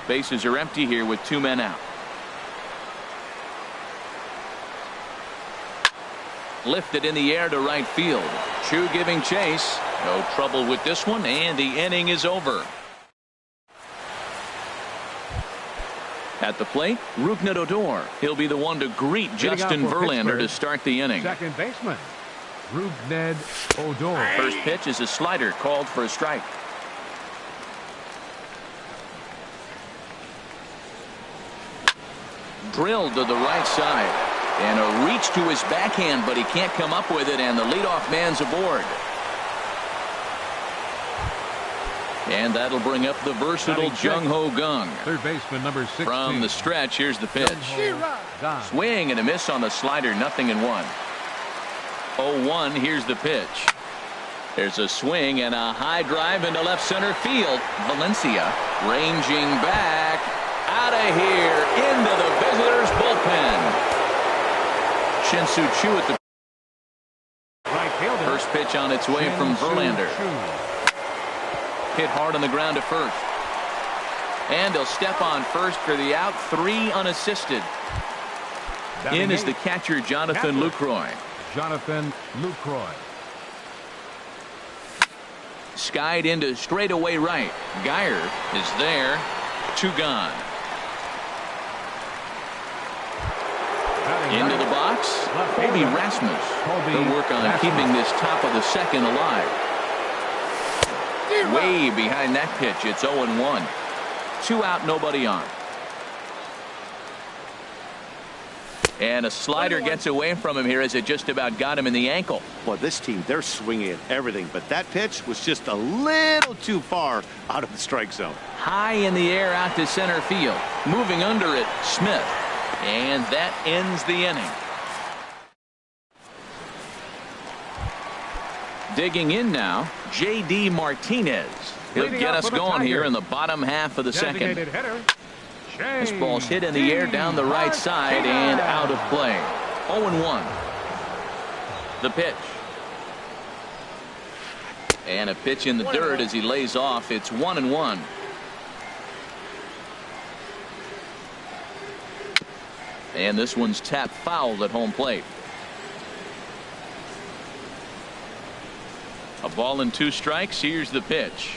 Bases are empty here with 2 men out. Lifted in the air to right field. Chu giving chase. No trouble with this one, and the inning is over. At the plate, Rougned Odor. He'll be the one to greet Justin Verlander to start the inning. Second baseman, Rougned Odor. First pitch is a slider called for a strike. Drilled to the right side. And a reach to his backhand, but he can't come up with it, and the leadoff man's aboard. And that'll bring up the versatile Jung-Ho Kang. Third baseman, number 16. From the stretch, here's the pitch. Swing and a miss on the slider, 0-1. 0-1, here's the pitch. There's a swing and a high drive into left center field. Valencia ranging back. Out of here, into the visitors' bullpen. Shin-Soo Choo at the first pitch on its way from Verlander. Hit hard on the ground to first. And he'll step on first for the out. 3 unassisted. In is the catcher, Jonathan Lucroy. Jonathan Lucroy. Skied into straightaway right. Geyer is there. 2 gone. Into the box, Colby Rasmus. They'll work on keeping this top of the second alive. Way behind that pitch. It's 0-1. 2 out, nobody on. And a slider gets away from him here as it just about got him in the ankle. Well, this team, they're swinging at everything, but that pitch was just a little too far out of the strike zone. High in the air out to center field. Moving under it, Smith. And that ends the inning. Digging in now, J.D. Martinez. He'll get us going here in the bottom half of the second. This ball's hit in the air down the right side and out of play. 0-1. The pitch. And a pitch in the dirt as he lays off. It's 1-1. And this one's tapped foul at home plate. A ball and 2 strikes. Here's the pitch.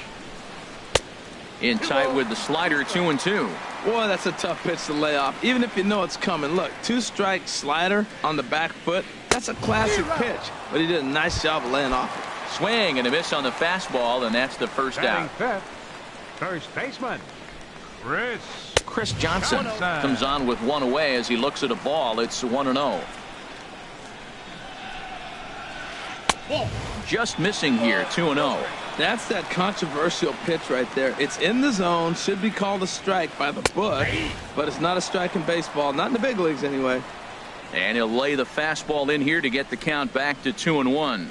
In tight with the slider, 2-2. Boy, that's a tough pitch to lay off, even if you know it's coming. Look, 2-strike slider on the back foot. That's a classic pitch, but he did a nice job of laying off it. Swing and a miss on the fastball, and that's the first out. First baseman, Chris Johnson comes on with 1 away as he looks at a ball. It's 1-0. Just missing here, 2-0. That's that controversial pitch right there. It's in the zone, should be called a strike by the book, but it's not a strike in baseball, not in the big leagues anyway. And he'll lay the fastball in here to get the count back to 2-1.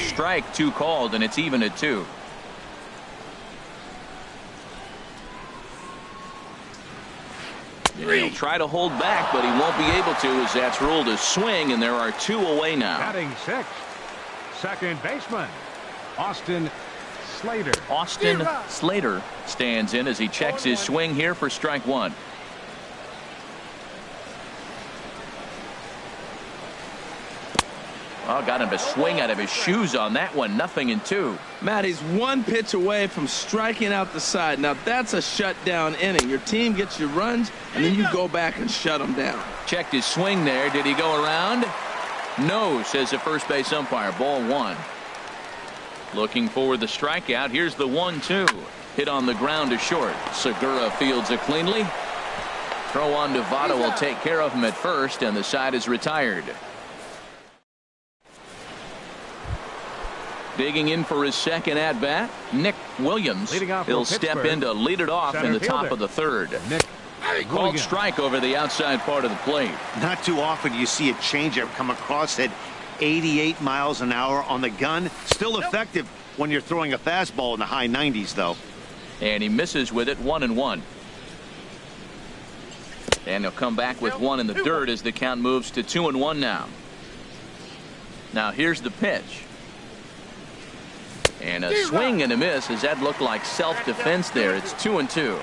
Strike 2 called, and it's even at 2. He'll try to hold back, but he won't be able to as that's ruled a swing, and there are 2 away now. Batting 6th, second baseman, Austin Slater. Austin Slater stands in as he checks his swing here for strike 1. Oh, got him to swing out of his shoes on that one. 0-2. Matt, he's 1 pitch away from striking out the side. Now that's a shutdown inning. Your team gets your runs, and then you go back and shut them down. Checked his swing there. Did he go around? No, says the first base umpire. Ball 1. Looking for the strikeout. Here's the 1-2. Hit on the ground to short. Segura fields it cleanly. Throw on to Votto will take care of him at first, and the side is retired. Digging in for his second at-bat, Nick Williams. He'll step in to lead it off in the top of the 3rd. Called strike over the outside part of the plate. Not too often you see a changeup come across at 88 miles an hour on the gun. Still effective when you're throwing a fastball in the high 90s, though. And he misses with it. 1-1. And he'll come back with 1 in the dirt as the count moves to 2-1 now. Now here's the pitch. And a swing and a miss, as that looked like self-defense there. It's 2-2.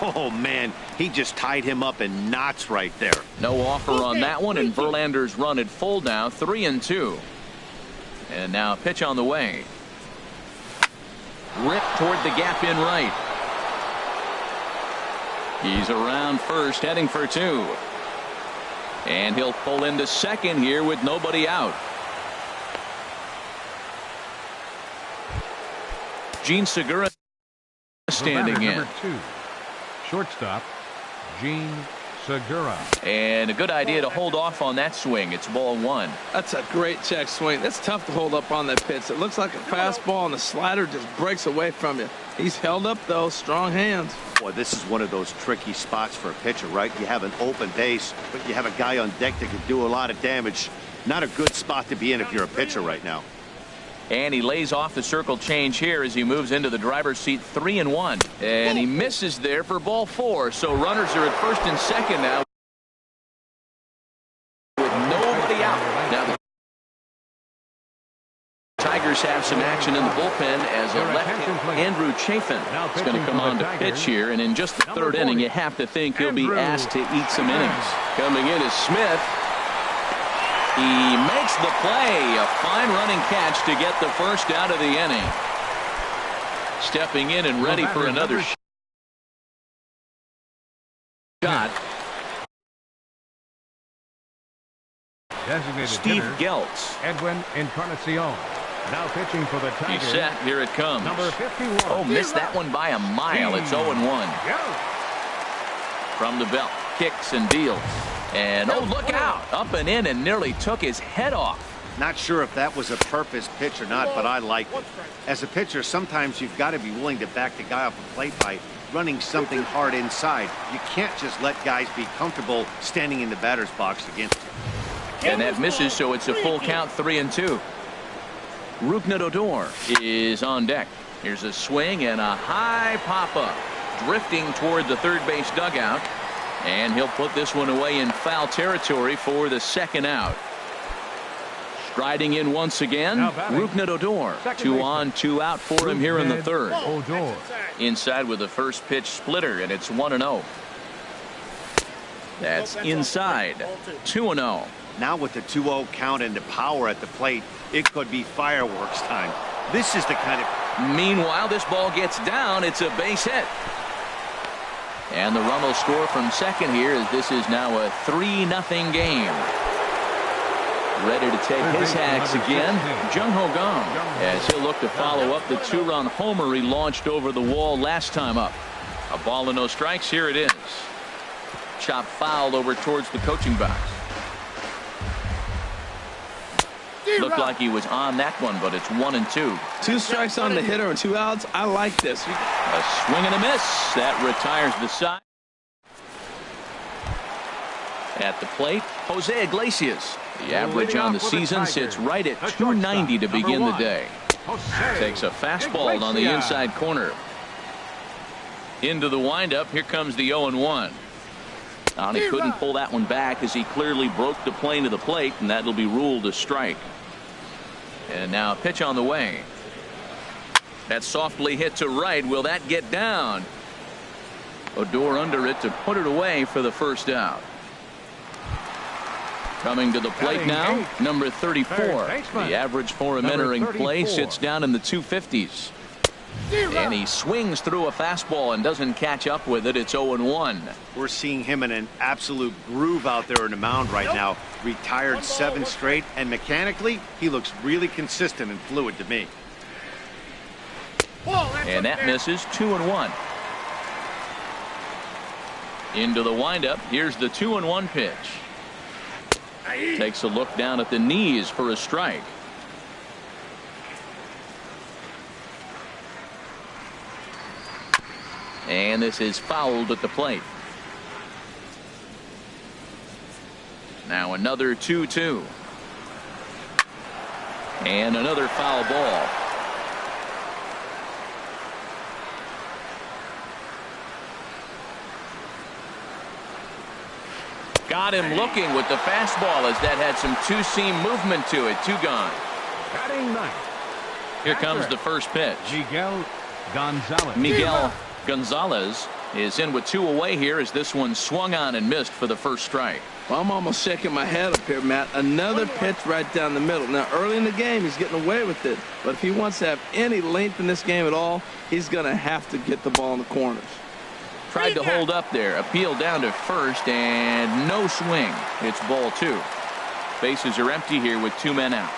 Oh, man, he just tied him up in knots right there. No offer on that one, and Verlander's run at full now, 3-2. And now a pitch on the way. Ripped toward the gap in right. He's around first, heading for 2. And he'll pull into second here with nobody out. Gene Segura standing in. Number 2, shortstop, Gene Segura. And a good idea to hold off on that swing. It's ball 1. That's a great check swing. That's tough to hold up on that pitch. It looks like a fastball, and the slider just breaks away from you. He's held up, though. Strong hands. Boy, this is one of those tricky spots for a pitcher, right? You have an open base, but you have a guy on deck that can do a lot of damage. Not a good spot to be in if you're a pitcher right now. And he lays off the circle change here as he moves into the driver's seat, 3-1. And he misses there for ball 4. So runners are at first and second now with nobody out. Now the Tigers have some action in the bullpen as a left Andrew Chafin is going to come on to pitch here. And in just the third inning, you have to think he'll be asked to eat some innings. Coming in is Smith. He makes the play. A fine running catch to get the first out of the inning. Stepping in and ready for another shot. Designated Steve hitter, Geltz. Edwin Encarnacion. Now pitching for the Tigers. He's set. Here it comes. Number 51. Oh, missed that one by a mile. It's 0-1. From the belt. Kicks and deals. And oh, look out. Up and in and nearly took his head off. Not sure if that was a purpose pitch or not, but I like it. As a pitcher, sometimes you've got to be willing to back the guy off the plate by running something hard inside. You can't just let guys be comfortable standing in the batter's box against you. And that misses, so it's a full count, 3-2. Rougned Odor is on deck. Here's a swing and a high pop-up. Drifting toward the third base dugout. And he'll put this one away in foul territory for the second out. Striding in once again, Rougned Odor. 2 on, 2 out for him here in the third. Odor. Inside with the first pitch splitter, and it's 1-0. That's inside. 2-0. Now with the 2-0 count and the power at the plate, it could be fireworks time. This is the kind of... Meanwhile, this ball gets down. It's a base hit. And the run will score from second here as this is now a 3-0 game. Ready to take his hacks again, Jung-Ho Kang, as he'll look to follow up the 2-run homer he launched over the wall last time up. A ball and no strikes. Here it is. Chop fouled over towards the coaching box. Looked like he was on that one, but it's 1-2. 2 strikes on the hitter and 2 outs. I like this. A swing and a miss. That retires the side. At the plate, Jose Iglesias. The average on the season sits right at 290 to begin the day. Takes a fastball on the inside corner. Into the windup. Here comes the 0-1. He couldn't pull that one back as he clearly broke the plane to the plate, and that'll be ruled a strike. And now a pitch on the way. That's softly hit to right. Will that get down? Odor under it to put it away for the first out. Coming to the plate now, number 34. The average for him entering play sits down in the 250s. And he swings through a fastball and doesn't catch up with it. It's 0-1. We're seeing him in an absolute groove out there in the mound right now. Retired 7 straight, and mechanically, he looks really consistent and fluid to me. And that misses. 2-1. Into the windup. Here's the 2-1 pitch. Takes a look down at the knees for a strike. And this is fouled at the plate. Now another 2-2. And another foul ball. Got him looking with the fastball as that had some two-seam movement to it. 2 gone. Batting ninth, Here comes the first pitch. Miguel Gonzalez is in with 2 away here as this one swung on and missed for the first strike. Well, I'm almost shaking my head up here, Matt. Another pitch right down the middle. Now, early in the game, he's getting away with it. But if he wants to have any length in this game at all, he's going to have to get the ball in the corners. Tried to hold up there. Appeal down to first, and no swing. It's ball 2. Bases are empty here with 2 men out.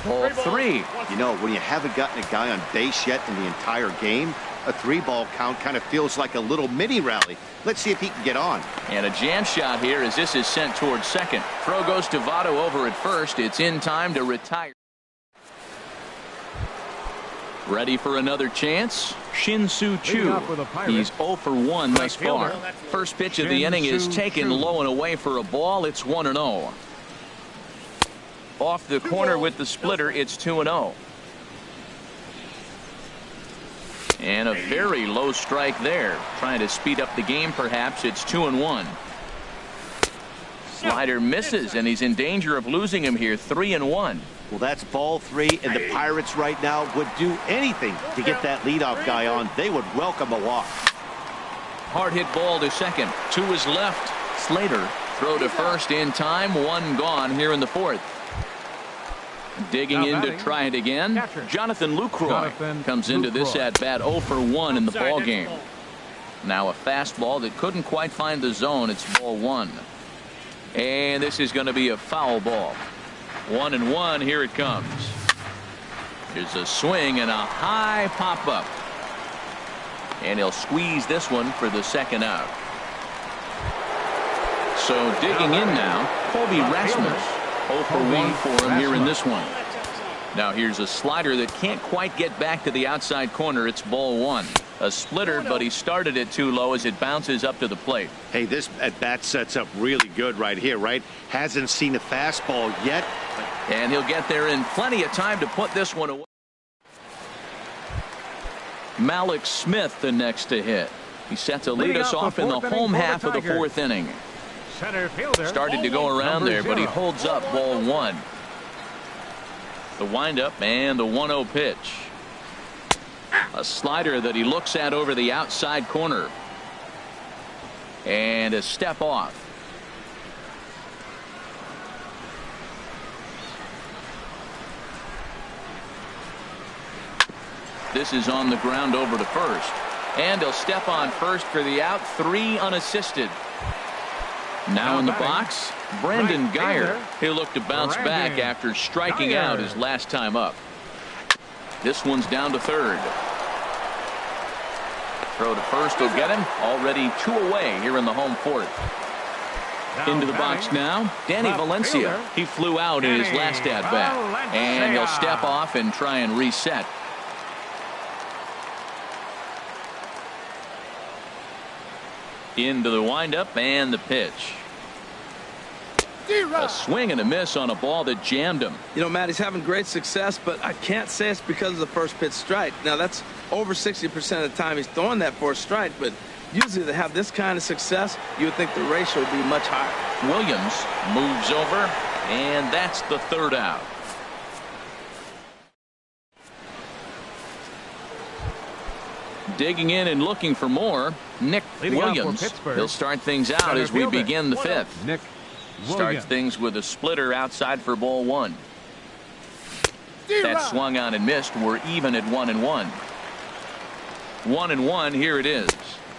Ball 3. You know, when you haven't gotten a guy on base yet in the entire game, a 3-ball count kind of feels like a little mini rally. Let's see if he can get on. And a jam shot here as this is sent towards second. Throw goes to Votto over at first. It's in time to retire. Ready for another chance? Shin-Soo Choo. He's 0 for 1 thus far. First pitch of the inning is taken low and away for a ball. It's 1-0. Off the corner with the splitter, it's 2-0. And a very low strike there. Trying to speed up the game, perhaps. It's 2-1. Slider misses, and he's in danger of losing him here. 3-1. Well, that's ball 3, and the Pirates right now would do anything to get that leadoff guy on. They would welcome a walk. Hard hit ball to second. 2 is left. Slater throw to first in time. 1 gone here in the 4th. Digging in to try it again. Jonathan Lucroy comes into this at bat 0 for 1 in the ball game. Now a fastball that couldn't quite find the zone. It's ball 1. And this is going to be a foul ball. 1-1. Here it comes. There's a swing and a high pop up. And he'll squeeze this one for the second out. So digging in now, Colby Rasmus. 0 for 1 for him here in this one. Now here's a slider that can't quite get back to the outside corner. It's ball 1. A splitter, but he started it too low as it bounces up to the plate. Hey, this at bat sets up really good right here, right? Hasn't seen a fastball yet. And he'll get there in plenty of time to put this one away. Malik Smith the next to hit. He set to lead us off in the home half of the 4th inning. Started to go around there, but he holds up ball 1. The windup and the 1-0 pitch. A slider that he looks at over the outside corner. And a step off. This is on the ground over to first. And he'll step on first for the out. 3 unassisted. Now in the box, Brandon Geyer. He'll look to bounce back after striking out his last time up. This one's down to third. Throw to first will get him. Already 2 away here in the home 4th. Into the box now, Danny Valencia. He flew out in his last at-bat. And he'll step off and try and reset. Into the windup and the pitch. A swing and a miss on a ball that jammed him. You know, Matt, he's having great success, but I can't say it's because of the first pitch strike. Now, that's over 60% of the time he's throwing that for a strike, but usually to have this kind of success, you would think the ratio would be much higher. Williams moves over, and that's the 3rd out. Digging in and looking for more, Nick Williams. He'll start things out as we begin the 5th. Nick Starts things with a splitter outside for ball 1. That swung on and missed. We're even at 1-1. 1-1. Here it is.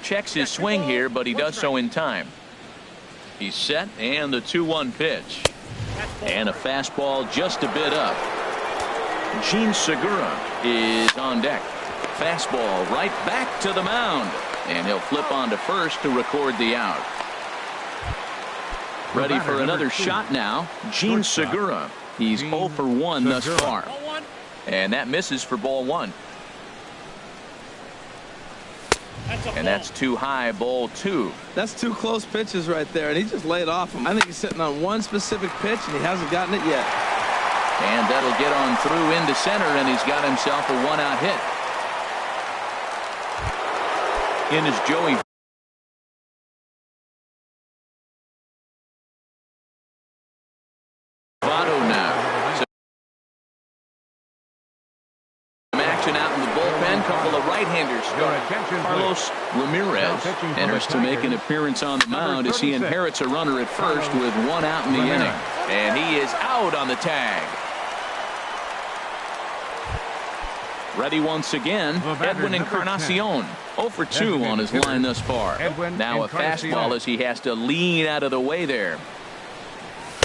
Checks his swing here, but he does so in time. He's set, and the 2-1 pitch. And a fastball just a bit up. Gene Segura is on deck. Fastball right back to the mound. And he'll flip on to first to record the out. Ready for another shot now. Gene Segura. He's 0 for 1 thus far. And that misses for ball 1. And that's too high, ball 2. That's 2 close pitches right there, and he just laid off him. I think he's sitting on one specific pitch, and he hasn't gotten it yet. And that'll get on through into center, and he's got himself a 1-out hit. In is Joey Votto now. right-hander strike. Carlos Ramirez enters to make an appearance on the mound as he inherits a runner at first with one out in the inning. And he is out on the tag. Ready once again, Edwin Encarnacion. 0 for 2 on his line thus far. Now a fastball as he has to lean out of the way there.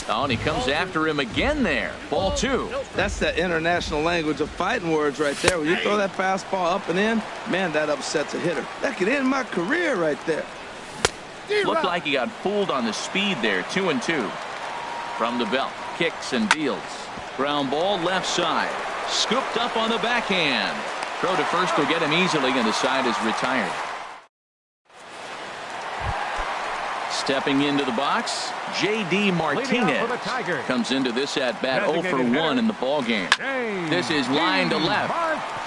Oh, and he comes after him again there. Ball 2. That's that international language of fighting words right there. When you throw that fastball up and in, man, that upsets a hitter. That could end my career right there. Looked like he got fooled on the speed there. 2-2. From the belt, kicks and deals. Ground ball left side. Scooped up on the backhand. Throw to first will get him easily, and the side is retired. Stepping into the box, J.D. Martinez comes into this at bat 0 for 1 in the ball game. This is line to left.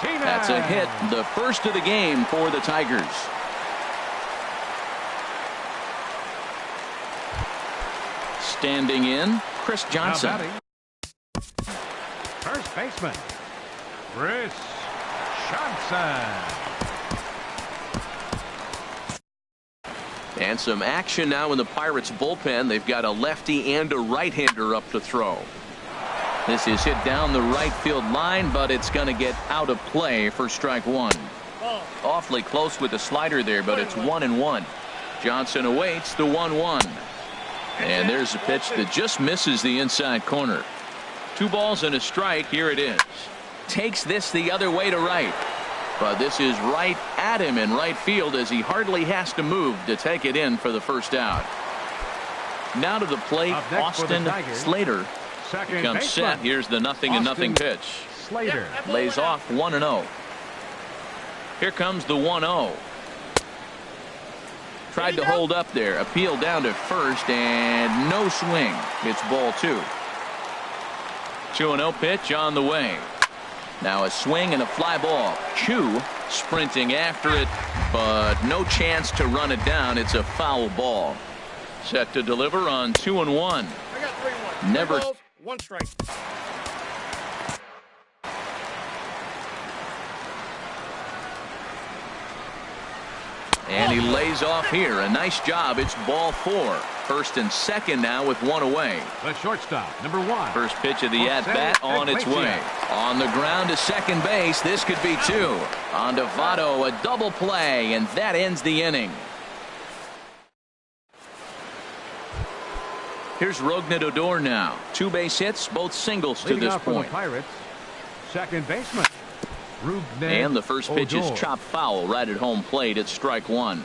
That's a hit, the first of the game for the Tigers. Standing in, Chris Johnson. First baseman, Chris Johnson. And some action now in the Pirates bullpen. They've got a lefty and a right-hander up to throw. This is hit down the right field line, but it's going to get out of play for strike 1. Awfully close with the slider there, but it's 1-1. Johnson awaits the 1-1. And there's a pitch that just misses the inside corner. 2 balls and a strike. Here it is. Takes this the other way to right. But this is right at him in right field as he hardly has to move to take it in for the first out. Now to the plate, Austin Slater comes set. Here's the 0-0 pitch. Slater lays off 1-0. Here comes the 1-0. Tried to hold up there. Appeal down to first and no swing. It's ball 2. 2-0 pitch on the way. Now a swing and a fly ball. Chu sprinting after it, but no chance to run it down. It's a foul ball. Set to deliver on 2-1. I got 3-1. Never. 1 strike. And he lays off here. A nice job. It's ball 4. First and second now with 1 away. The shortstop, number 1. First pitch of the at-bat on its way. On the ground to second base. This could be 2. On to Votto, a double play, and that ends the inning. Here's Rougned Odor now. 2 base hits, both singles to this point. The Pirates, second baseman. And the first pitch is chopped foul right at home plate. It's strike 1.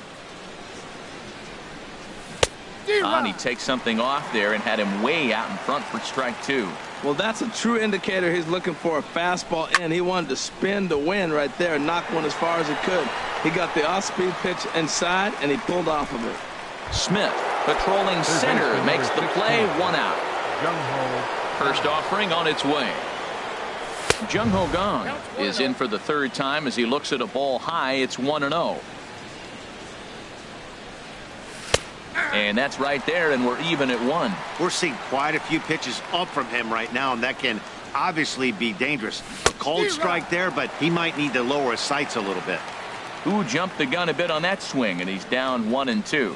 And he takes something off there and had him way out in front for strike 2. Well, that's a true indicator he's looking for a fastball in. He wanted to spin to win right there and knock one as far as he could. He got the off-speed pitch inside, and he pulled off of it. Smith, patrolling center, makes the play. 1 out. First offering on its way. Jung Ho Kang is in for the 3rd time as he looks at a ball high. It's 1-0. And that's right there, and we're even at 1. We're seeing quite a few pitches up from him right now, and that can obviously be dangerous. A cold strike there, but he might need to lower his sights a little bit. Who jumped the gun a bit on that swing, and he's down 1-2.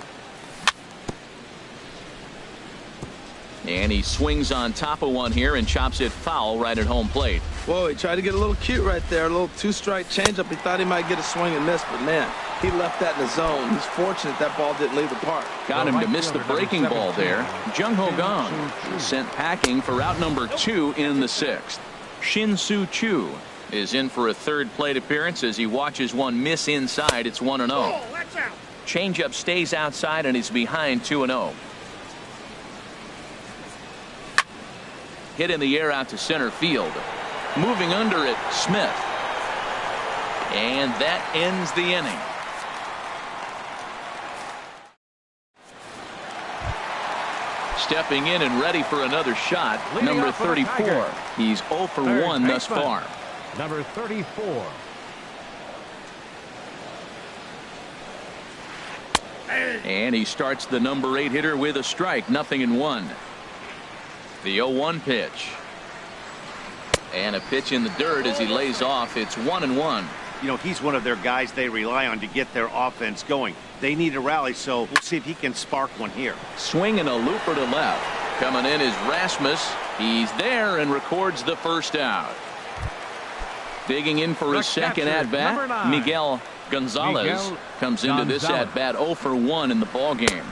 And he swings on top of one here and chops it foul right at home plate. Whoa, he tried to get a little cute right there. A little 2-strike changeup. He thought he might get a swing and miss, but man, he left that in the zone. He's fortunate that ball didn't leave the park. Got him to miss the breaking ball there. Jung Ho Kang is sent packing for out number 2 in the 6th. Shin-Soo Choo is in for a 3rd plate appearance as he watches one miss inside. It's 1-0. Changeup stays outside and he's behind 2-0. Hit in the air out to center field. Moving under it, Smith. And that ends the inning. Stepping in and ready for another shot, number 34. He's 0 for 1 thus far. Number 34. And he starts the number 8 hitter with a strike, 0-1. The 0-1 pitch. And a pitch in the dirt as he lays off. It's 1-1. You know, he's one of their guys they rely on to get their offense going. They need a rally, so we'll see if he can spark one here. Swing and a looper to left. Coming in is Rasmus. He's there and records the first out. Digging in for his second at-bat, Miguel Gonzalez comes into this at-bat 0 for 1 in the ballgame.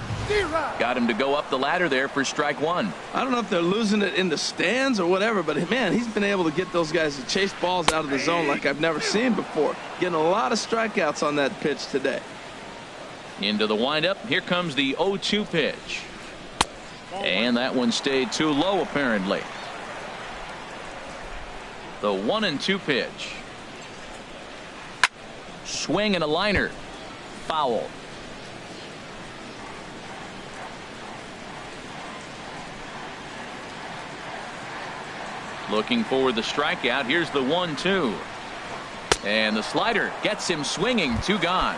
Got him to go up the ladder there for strike one. I don't know if they're losing it in the stands or whatever, but man, he's been able to get those guys to chase balls out of the zone like I've never seen before. Getting a lot of strikeouts on that pitch today. Into the windup. Here comes the 0-2 pitch. And that one stayed too low, apparently. The 1-2 pitch. Swing and a liner. Foul. Looking for the strikeout. Here's the 1-2. And the slider gets him swinging. 2 gone.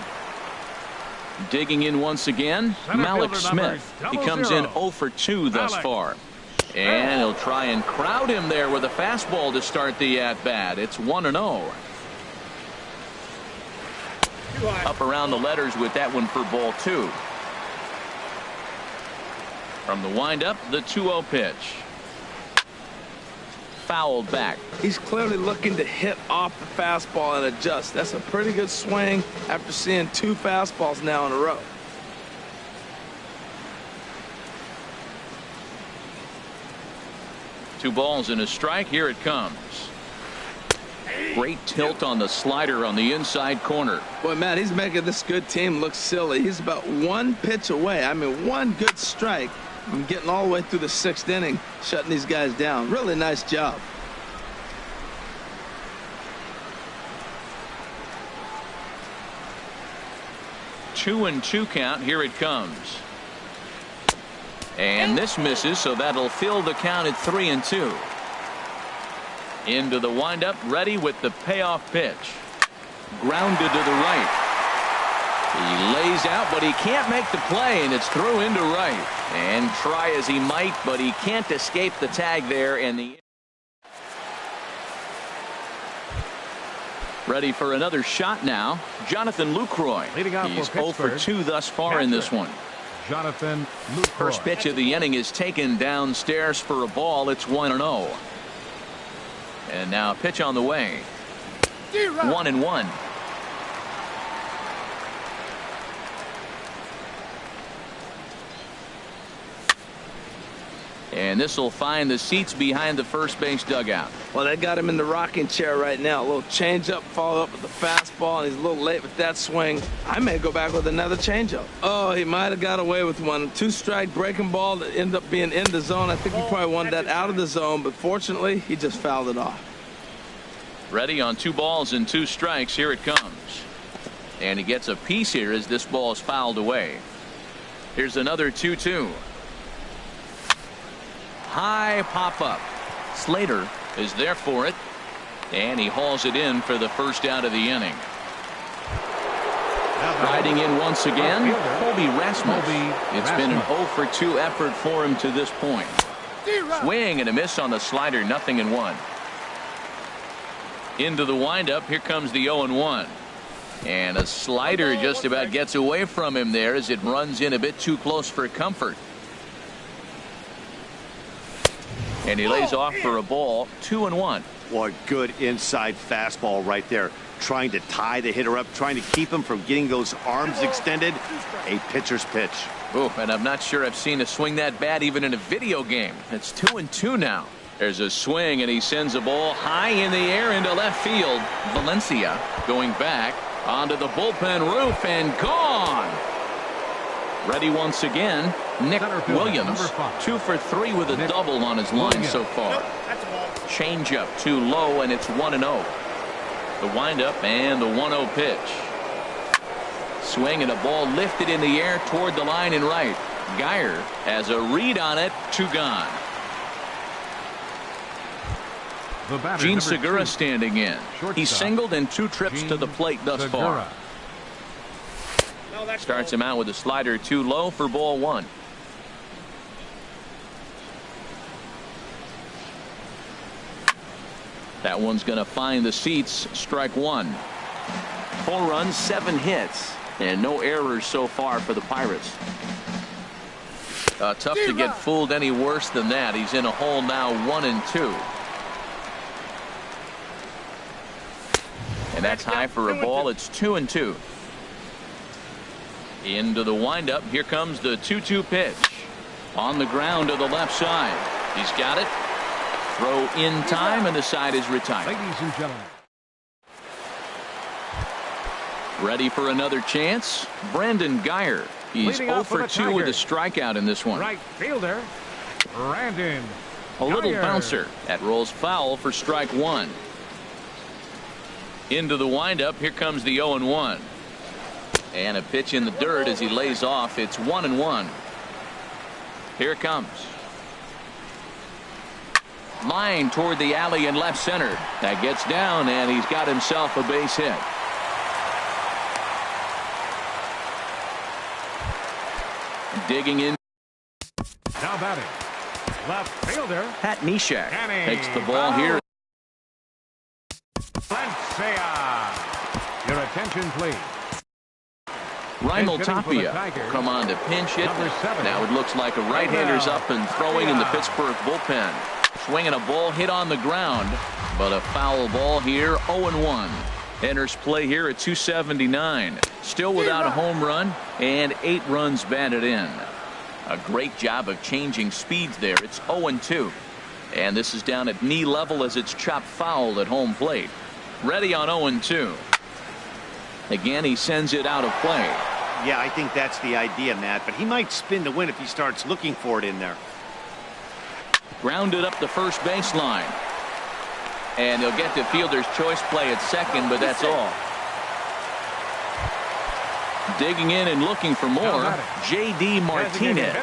Digging in once again, Malik Smith. He comes in 0 for 2 thus far. And he'll try and crowd him there with a fastball to start the at-bat. It's 1-0. Up around the letters with that one for ball 2. From the windup, the 2-0 pitch. Fouled back. He's clearly looking to hit off the fastball and adjust. That's a pretty good swing after seeing 2 fastballs now in a row. Two balls and a strike. Here it comes. Great tilt on the slider on the inside corner. Boy, Matt, he's making this good team look silly. He's about 1 pitch away. I mean, 1 good strike. I'm getting all the way through the 6th inning, shutting these guys down. Really nice job. Two and 2 count. Here it comes. And this misses, so that'll fill the count at 3-2. Into the windup, ready with the payoff pitch. Grounded to the right. He lays out, but he can't make the play, and it's through into right. And try as he might, but he can't escape the tag there. And the ready for another shot now. Jonathan Lucroy. He's 0 for 2 thus far in this one. Jonathan Lucroy. First pitch of the inning is taken downstairs for a ball. It's 1-0. And now pitch on the way. 1-1. And this will find the seats behind the first base dugout. Well, they got him in the rocking chair right now. A little changeup, follow up with the fastball, and he's a little late with that swing. I may go back with another changeup. Oh, he might have got away with one. 2-strike breaking ball that ended up being in the zone. I think he probably wanted that out of the zone, but fortunately, he just fouled it off. Ready on 2 balls and 2 strikes. Here it comes. And he gets a piece here as this ball is fouled away. Here's another 2-2. High pop up. Slater is there for it, and he hauls it in for the first out of the inning. Riding in once again, Colby Rasmus. It's been an 0 for 2 effort for him to this point. Swing and a miss on the slider, 0-1. Into the windup, here comes the 0-1. And a slider just about gets away from him there as it runs in a bit too close for comfort. And he lays off for a ball. 2-1. What good inside fastball right there. Trying to tie the hitter up, trying to keep him from getting those arms extended. A pitcher's pitch. Oh, and I'm not sure I've seen a swing that bad even in a video game. It's 2-2 now. There's a swing, and he sends a ball high in the air into left field. Valencia going back onto the bullpen roof and gone. Ready once again, Nick Williams. 2 for 3 with a double on his line so far. Changeup too low, and it's 1-0. The windup and the 1-0 pitch. Swing and a ball lifted in the air toward the line and right. Geyer has a read on it. 2 gone. Gene Segura standing in. He's singled in 2 trips to the plate thus far. Starts him out with a slider too low for ball 1. That one's going to find the seats. Strike 1. 4 runs, 7 hits, and no errors so far for the Pirates. Tough to get fooled any worse than that. He's in a hole now, 1-2. And that's high for a ball. It's 2-2. Into the windup. Here comes the 2-2 pitch. On the ground to the left side. He's got it. Throw in time, and the side is retired. Ladies and gentlemen. Ready for another chance. Brandon Geyer. He's 0 for 2 with a strikeout in this one. Right fielder, Brandon A little Geyer. bouncer. That rolls foul for strike 1. Into the windup. Here comes the 0-1. And a pitch in the dirt as he lays off. It's 1-1. Here it comes. Line toward the alley in left center. That gets down, and he's got himself a base hit. Digging in. Now batting, left fielder, Pat Neshek Danny takes the ball here. Valencia. Your attention, please. Rymel Pinch hitting for the Tapia Tigers. come on to pinch hit. Number 7. Now it looks like a right-hander's up and throwing in the Tapia. Pittsburgh bullpen. Swinging a ball hit on the ground, but a foul ball here. 0-1. Enters play here at 279. Still without a home run and 8 runs batted in. A great job of changing speeds there. It's 0-2. And this is down at knee level as it's chopped foul at home plate. Ready on 0-2. Again, he sends it out of play. Yeah, I think that's the idea, Matt, but he might spin to win if he starts looking for it in there. Grounded up the first baseline. And he'll get the fielder's choice play at second, but that's all. Digging in and looking for more, J.D. Martinez.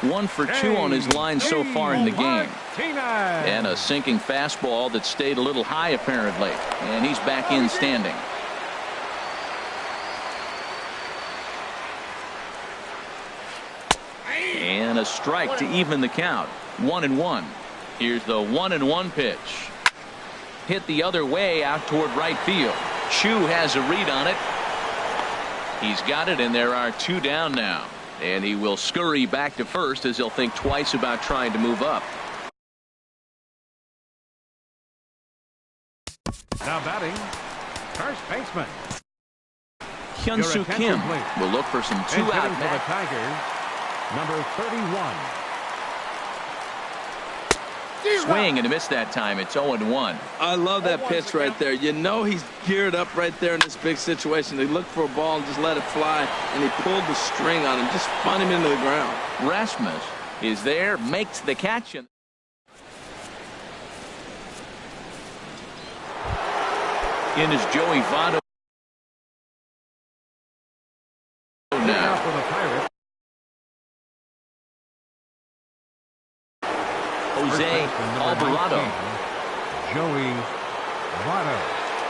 1 for 2 on his line so far in the game. And a sinking fastball that stayed a little high apparently. And he's back in standing. And a strike to even the count. 1-1. Here's the 1-1 pitch. Hit the other way out toward right field. Chu has a read on it. He's got it, and there are 2 down now. And he will scurry back to first as he'll think twice about trying to move up. Now batting, first baseman. Hyun-Soo Kim will look for some 2 out for the Tigers, number 31. Swing and a miss that time. It's 0-1. I love that pitch right there. You know he's geared up right there in this big situation. They looked for a ball and just let it fly, and he pulled the string on him, just spun him into the ground. Rasmus is there, makes the catch. In is Joey Votto. Now For the Pirates, Jose Alvarado. Joey Votto.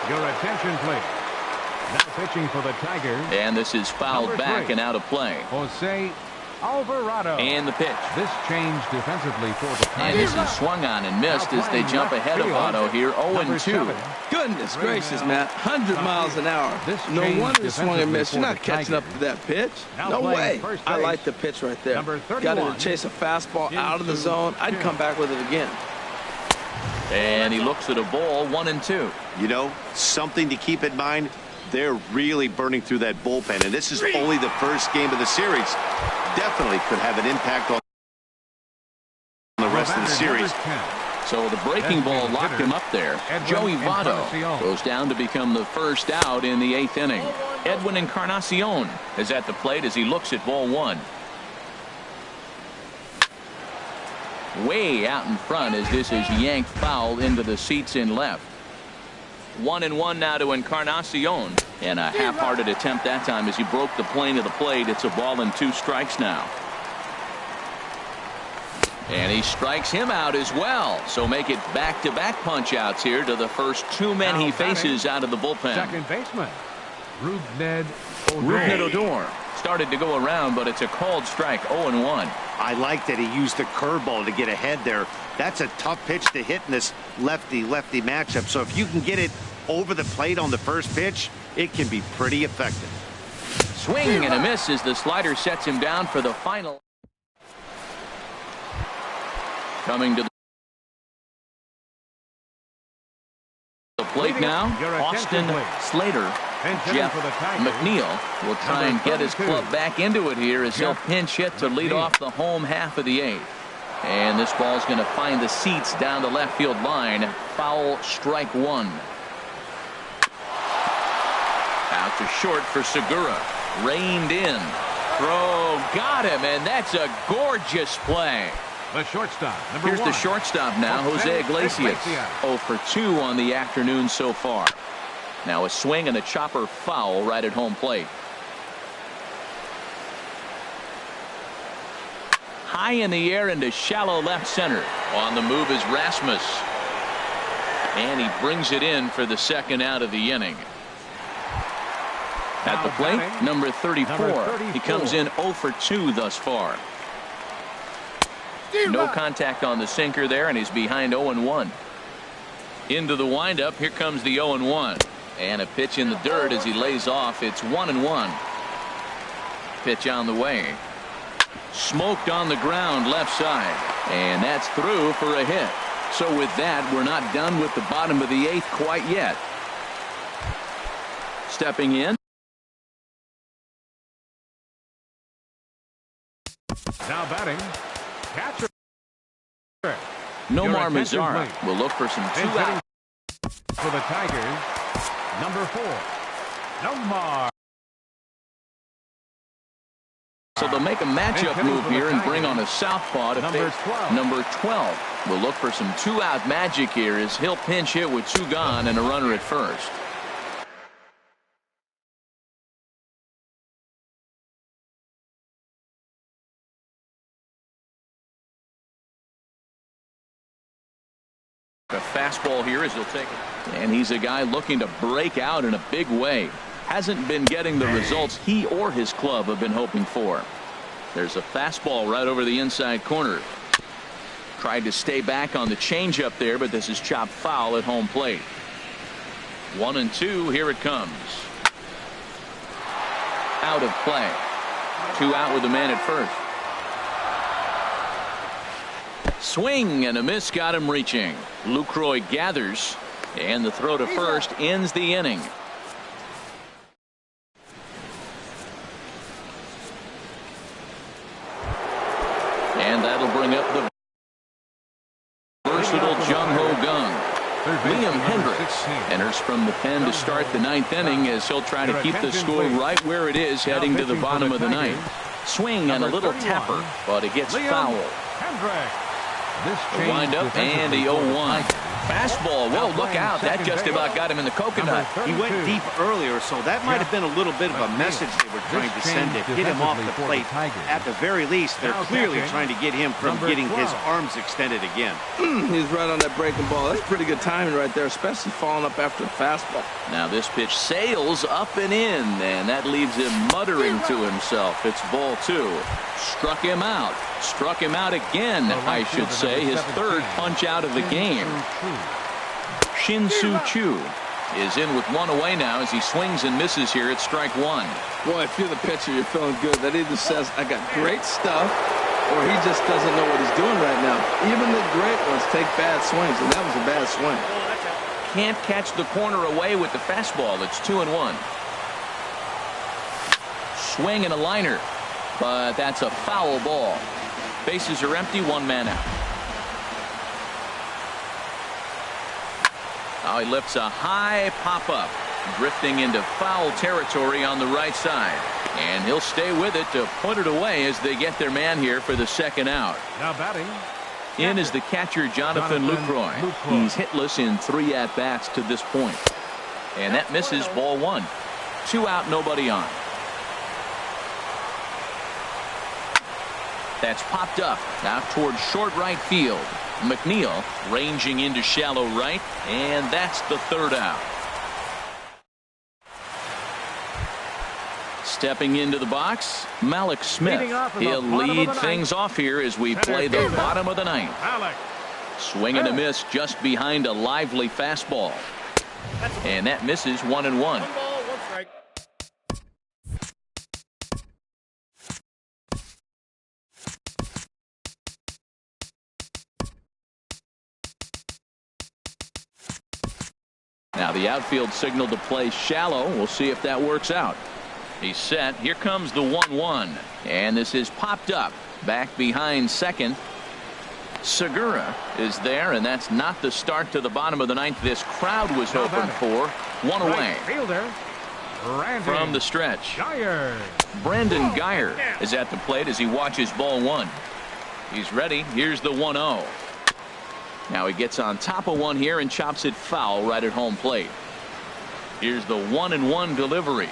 Your attention, please. Now pitching for the Tigers, And this is fouled Number back 3. and out of play. Jose Alvarado. And the pitch. This change defensively for the And Tigers. this is swung on and missed as they jump ahead of Votto here. Number 0-2. 7. Goodness gracious, Matt. 100 miles an hour. This No change wonder he swung and missed. You're not defensively for catching the up to that pitch. Now No playing way. first I base, like the pitch right there. number Got him 31, to chase a fastball out of the into zone. I'd two. come back with it again. And he looks at a ball. 1-2. You know, something to keep in mind, they're really burning through that bullpen, and this is only the first game of the series. Definitely could have an impact on the rest of the series. So the breaking ball locked him up there. Joey Votto goes down to become the first out in the 8th inning. Edwin Encarnacion is at the plate as he looks at ball 1. Way out in front as this is yanked foul into the seats in left. 1-1 now to Encarnacion, and a half-hearted attempt that time as he broke the plane of the plate. It's a ball and 2 strikes now. And he strikes him out as well. So make it back-to-back punch-outs here to the first 2 men he faces out of the bullpen. Second baseman, Rougned Odor started to go around, but it's a called strike. 0-1. I like that he used the curveball to get ahead there. That's a tough pitch to hit in this lefty-lefty matchup. So if you can get it over the plate on the first pitch, it can be pretty effective. Swing and a miss as the slider sets him down for the final. Coming to the plate now, Austin Slater. Jeff McNeil will try and get his club back into it here as he'll pinch hit to lead off the home half of the eighth. And this ball's going to find the seats down the left field line. Foul, strike one. Out to short for Segura. Reined in. Throw, got him, and that's a gorgeous play. The shortstop, Here's the shortstop now, Jose Iglesias. 0 for 2 on the afternoon so far. Now a swing and a chopper foul right at home plate. High in the air into shallow left center. On the move is Rasmus. And he brings it in for the second out of the inning. At the plate, number 34. He comes in 0 for 2 thus far. No contact on the sinker there, and he's behind 0-1. Into the windup, here comes the 0-1. And a pitch in the dirt as he lays off. It's 1-1. Pitch on the way. Smoked on the ground left side. And that's through for a hit. So with that, we're not done with the bottom of the eighth quite yet. Stepping in. Now batting, catcher. Nomar Mazara will look for some two outs. For the Tigers, number 4, Nomar. So they'll make a matchup move here and bring on a southpaw to face number 12. We'll look for some two-out magic here as he'll pinch hit with 2 gone and a runner at first. A fastball here as he'll take it. And he's a guy looking to break out in a big way. Hasn't been getting the results he or his club have been hoping for. There's a fastball right over the inside corner. Tried to stay back on the changeup there, but this is chopped foul at home plate. 1-2. Here it comes. Out of play. 2 out with the man at first. Swing and a miss got him reaching. Lucroy gathers, and the throw to first ends the inning. And that'll bring up the versatile Jung Ho Gung. Liam Hendricks enters from the pen to start the 9th inning as he'll try to keep the score right where it is heading to the bottom of the 9th. Swing and a little tapper, but it gets foul. The wind up and the 0-1. Fastball. Whoa, look out. That just about got him in the coconut. He went deep earlier, so that might have been a little bit of a message they were trying to send to get him off the plate. At the very least, they're clearly trying to get him from getting his arms extended again. He's right on that breaking ball. That's pretty good timing right there, especially falling up after a fastball. Now this pitch sails up and in, and that leaves him muttering to himself. It's ball 2. Struck him out. Struck him out again, I should say. His 3rd punch out of the game. Shin-Soo Choo is in with 1 away now as he swings and misses here at strike 1. Boy, if you're the pitcher, you're feeling good. That either says, I got great stuff, or he just doesn't know what he's doing right now. Even the great ones take bad swings, and that was a bad swing. Can't catch the corner away with the fastball. It's 2-1. Swing and a liner, but that's a foul ball. Bases are empty, 1 man out. Now he lifts a high pop-up, drifting into foul territory on the right side. And he'll stay with it to put it away as they get their man here for the 2nd out. Now batting. In is the catcher, Jonathan Lucroy. He's hitless in 3 at-bats to this point. And that misses ball 1. 2 out, nobody on. That's popped up out towards short right field. McNeil ranging into shallow right, and that's the 3rd out. Stepping into the box, Malik Smith. He'll lead things off here as we play the bottom of the 9th. Swing and a miss just behind a lively fastball. And that misses 1-1. 1 ball, 1 strike. Now the outfield signal to play shallow. We'll see if that works out. He's set. Here comes the 1-1. And this is popped up. Back behind second. Segura is there, and that's not the start to the bottom of the ninth this crowd was hoping for. One away. Fielder, From the stretch. Geyer. Brandon Geyer is at the plate as he watches ball one. He's ready. Here's the 1-0. Now he gets on top of one here and chops it foul right at home plate. Here's the 1-1 delivery.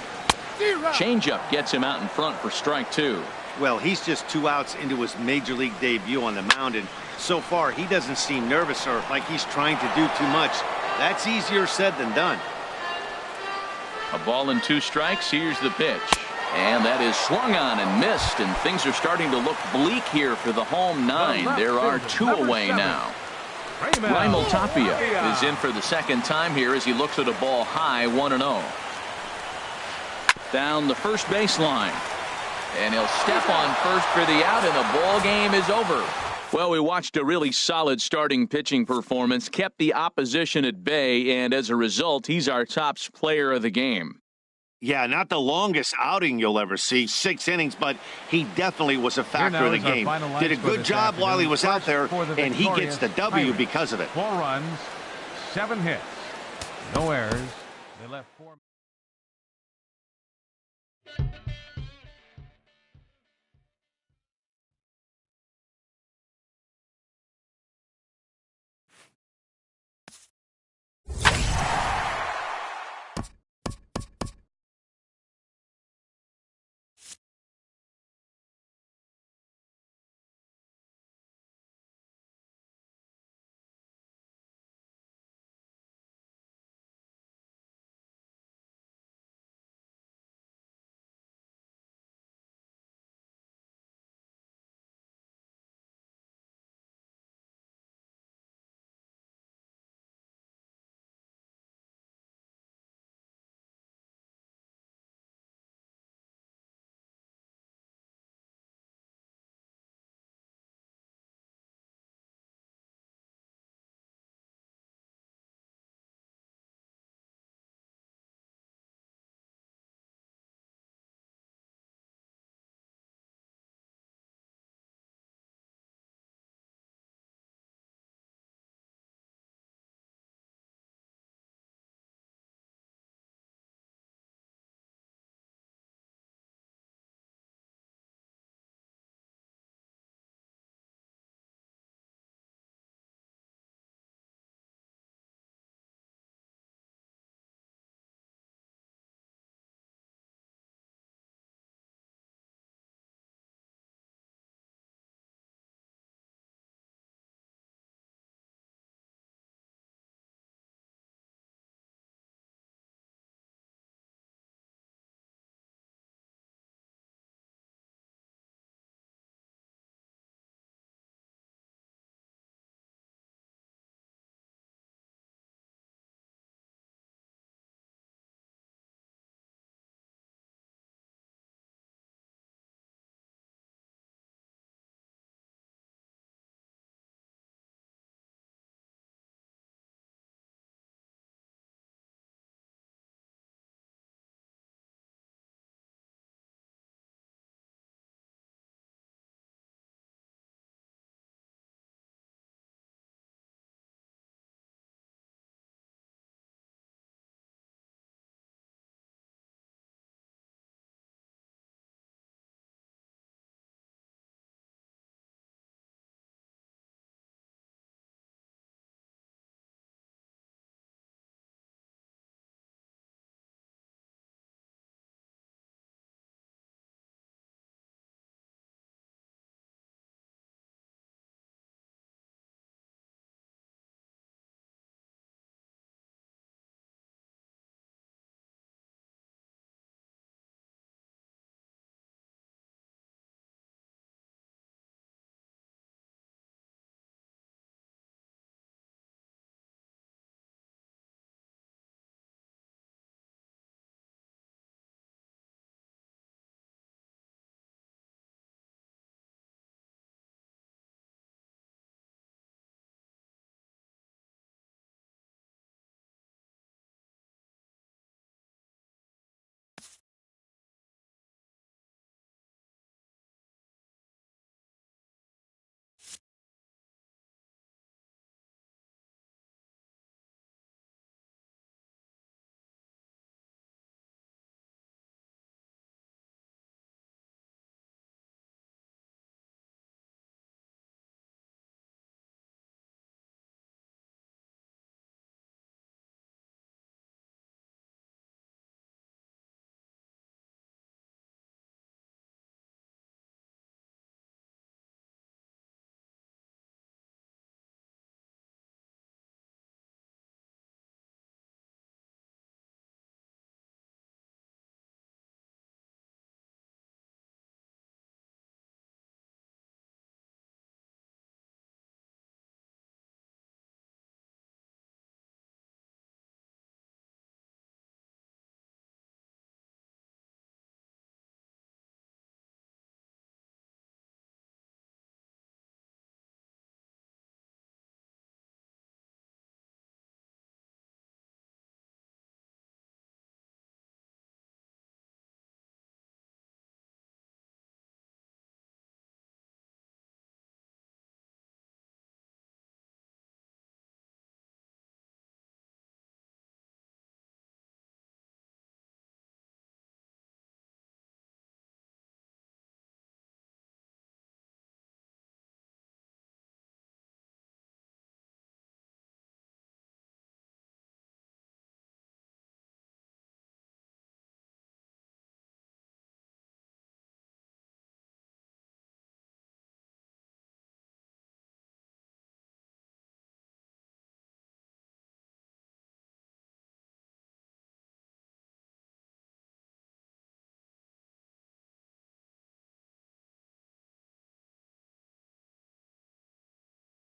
Changeup gets him out in front for strike two. Well, he's just 2 outs into his major league debut on the mound, and so far he doesn't seem nervous or like he's trying to do too much. That's easier said than done. A ball and 2 strikes. Here's the pitch. And that is swung on and missed, and things are starting to look bleak here for the home 9. There are 2 away now. Raimel Tapia is in for the second time here as he looks at a ball high, 1-0. Down the first baseline. And he'll step on first for the out, and the ball game is over. Well, we watched a really solid starting pitching performance, kept the opposition at bay, and as a result, he's our top player of the game. Yeah, not the longest outing you'll ever see, 6 innings, but he definitely was a factor in the game. Did a good job while he was out there, and he gets the W because of it. 4 runs, 7 hits, no errors. They left 4.